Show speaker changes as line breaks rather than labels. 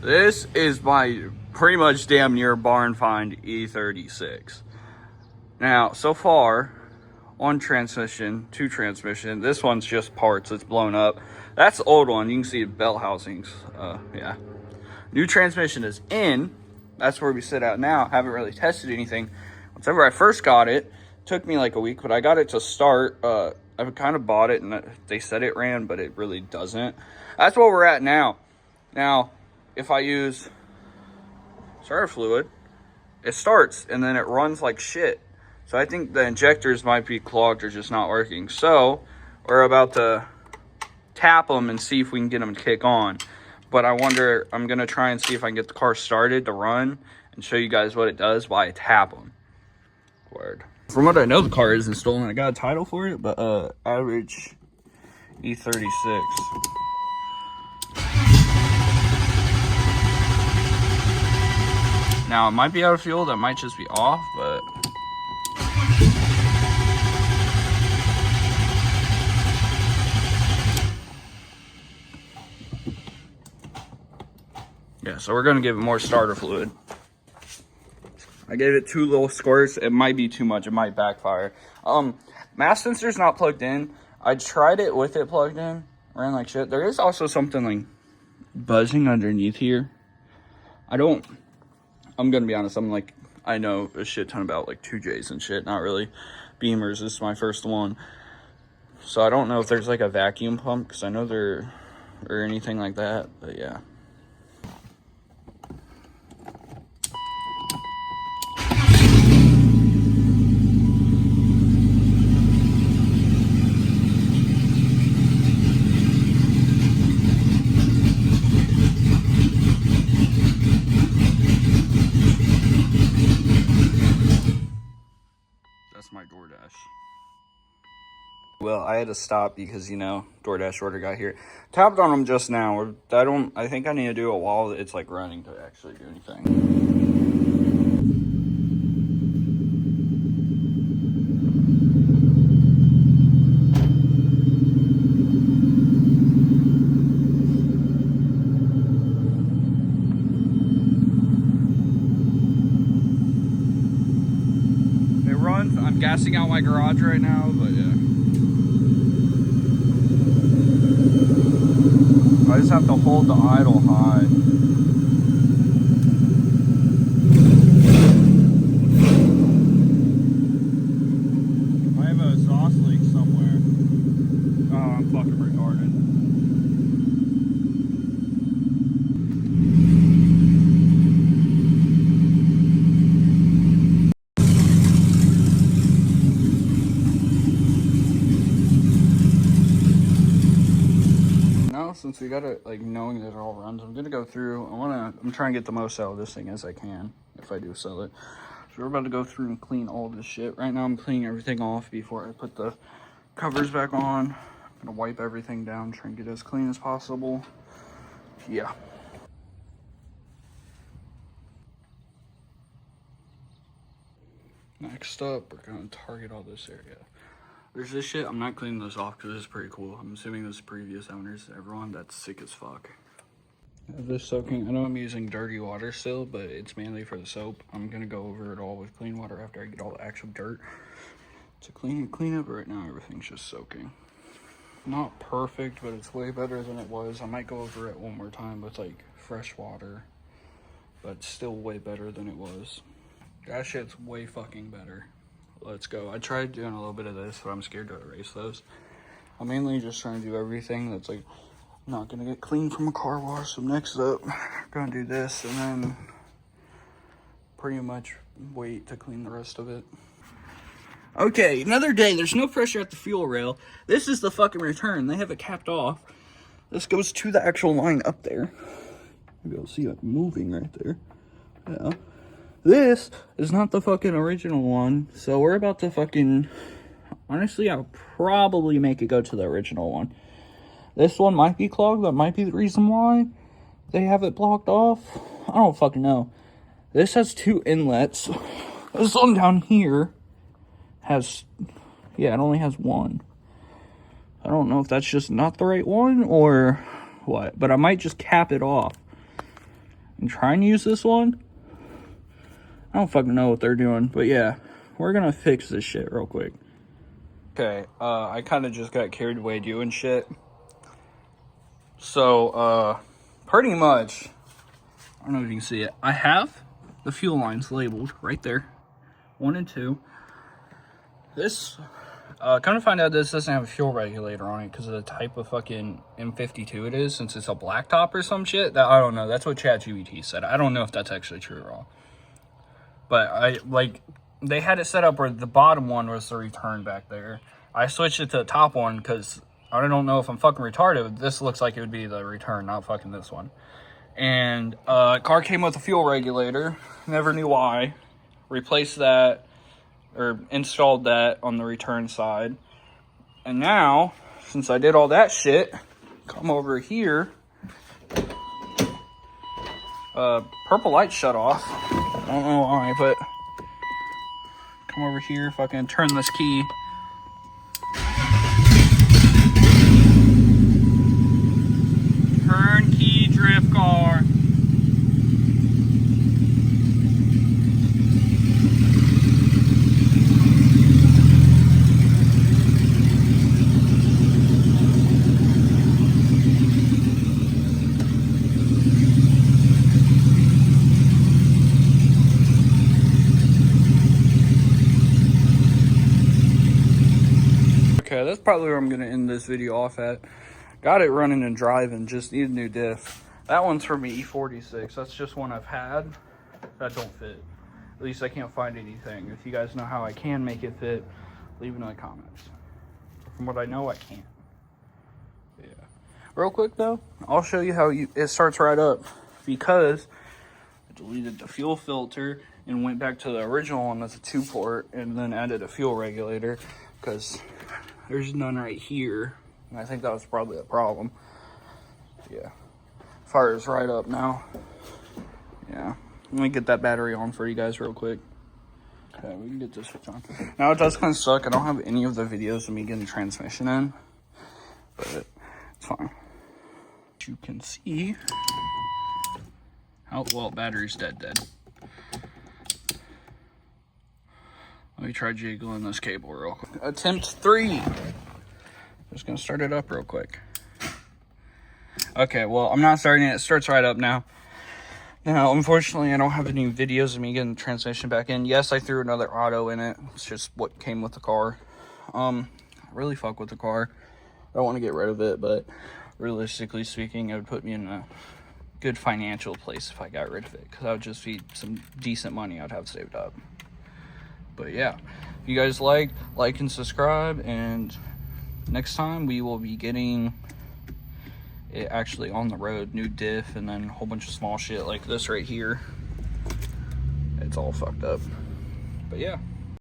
This is my pretty much damn near barn find E36. Now, so far, one transmission, two transmission. This one's just parts. It's blown up. That's the old one. You can see belt housings. Yeah. New transmission is in. That's where we sit at now. Haven't really tested anything. Whenever I first got it, took me like a week, but I got it to start. I've kind of bought it, and they said it ran, but it really doesn't. That's where we're at now. Now, if I use starter fluid, it starts, and then it runs like shit. So I think the injectors might be clogged or just not working. So we're about to tap them and see if we can get them to kick on. But I wonder, I'm going to try and see if I can get the car started to run and show you guys what it does while I tap them. Word. From what I know, the car isn't stolen. I got a title for it, but average E36. Now, it might be out of fuel. That might just be off, but... yeah, so we're going to give it more starter fluid. I gave it 2 little squirts. It might be too much. It might backfire. Mass sensor's not plugged in. I tried it with it plugged in. Ran like shit. There is also something like buzzing underneath here. I'm going to be honest. I know a shit ton about like 2Js and shit. Not really Beamers. This is my first one. So I don't know if there's like a vacuum pump, because I know there or anything like that. But yeah. That's my DoorDash. Well, I had to stop because, you know, DoorDash order got here. Tapped on them just now. I think I need to do it while it's like running to actually do anything. I'm gassing out my garage right now, but yeah. I just have to hold the idle high. I have a exhaust leak somewhere. Oh, I'm fucking retarded. Since we got it, like, knowing that it all runs, I'm gonna go through. I'm trying to get the most out of this thing as I can if I do sell it. So we're about to go through and clean all this shit. Right now I'm cleaning everything off before I put the covers back on. I'm gonna wipe everything down, try and get it as clean as possible. Yeah. Next up, we're gonna target all this area. There's this shit. I'm not cleaning this off because it's pretty cool. I'm assuming this previous owners, everyone, that's sick as fuck. I have this soaking. I know I'm using dirty water still, but it's mainly for the soap. I'm gonna go over it all with clean water after I get all the actual dirt to clean up. Right now, everything's just soaking. Not perfect, but it's way better than it was. I might go over it one more time with like fresh water, but still way better than it was. That shit's way fucking better. Let's go. I tried doing a little bit of this, but I'm scared to erase those. I'm mainly just trying to do everything that's like not gonna get clean from a car wash. So next up, gonna do this and then pretty much wait to clean the rest of it. Okay, another day. There's no pressure at the fuel rail. This is the fucking return. They have it capped off. This goes to the actual line up there. Maybe you'll see it moving right there. Yeah. This is not the fucking original one, so we're about to fucking... honestly, I'll probably make it go to the original one. This one might be clogged. That might be the reason why they have it blocked off. I don't fucking know. This has 2 inlets. This one down here has... yeah, it only has 1. I don't know if that's just not the right one or what, but I might just cap it off. and try and use this one. I don't fucking know what they're doing, but yeah, we're gonna fix this shit real quick. Okay, I kind of just got carried away doing shit. So, pretty much, I don't know if you can see it. I have the fuel lines labeled right there, 1 and 2. This, come to find out, this doesn't have a fuel regulator on it because of the type of fucking M52 it is, since it's a blacktop or some shit. That, I don't know. That's what ChatGPT said. I don't know if that's actually true or wrong. But they had it set up where the bottom one was the return back there. I switched it to the top one because I don't know if I'm fucking retarded. This looks like it would be the return, not fucking this one. And car came with a fuel regulator. Never knew why. Replaced that, or installed that on the return side. And now, since I did all that shit, come over here. Purple light shut off. I don't know why, but come over here, fucking turn this key. Turnkey drift car. Okay, that's probably where I'm going to end this video off at. Got it running and driving, just need a new diff. That one's from the E36. That's just one I've had that don't fit. At least I can't find anything. If you guys know how I can make it fit, leave it in the comments. From what I know, I can't. Yeah. Real quick though, I'll show you how it starts right up, because I deleted the fuel filter and went back to the original one that's a 2-port and then added a fuel regulator because there's none right here. And I think that was probably a problem. Yeah. Fire's right up now. Yeah. Let me get that battery on for you guys real quick. Okay, we can get this switch on. Now it does kind of suck. I don't have any of the videos of me getting the transmission in, but it's fine. You can see how well battery's dead. Let me try jiggling this cable real quick. Attempt 3. Just gonna start it up real quick. Okay, well, I'm not starting it. It starts right up now. Now, unfortunately, I don't have any videos of me getting the transmission back in. Yes, I threw another auto in it. It's just what came with the car. I really fuck with the car. I don't want to get rid of it, but realistically speaking, it would put me in a good financial place if I got rid of it, because that would just be some decent money I'd have saved up. But yeah, if you guys like and subscribe, and next time we will be getting it actually on the road, new diff, and then a whole bunch of small shit like this right here. It's all fucked up. But yeah.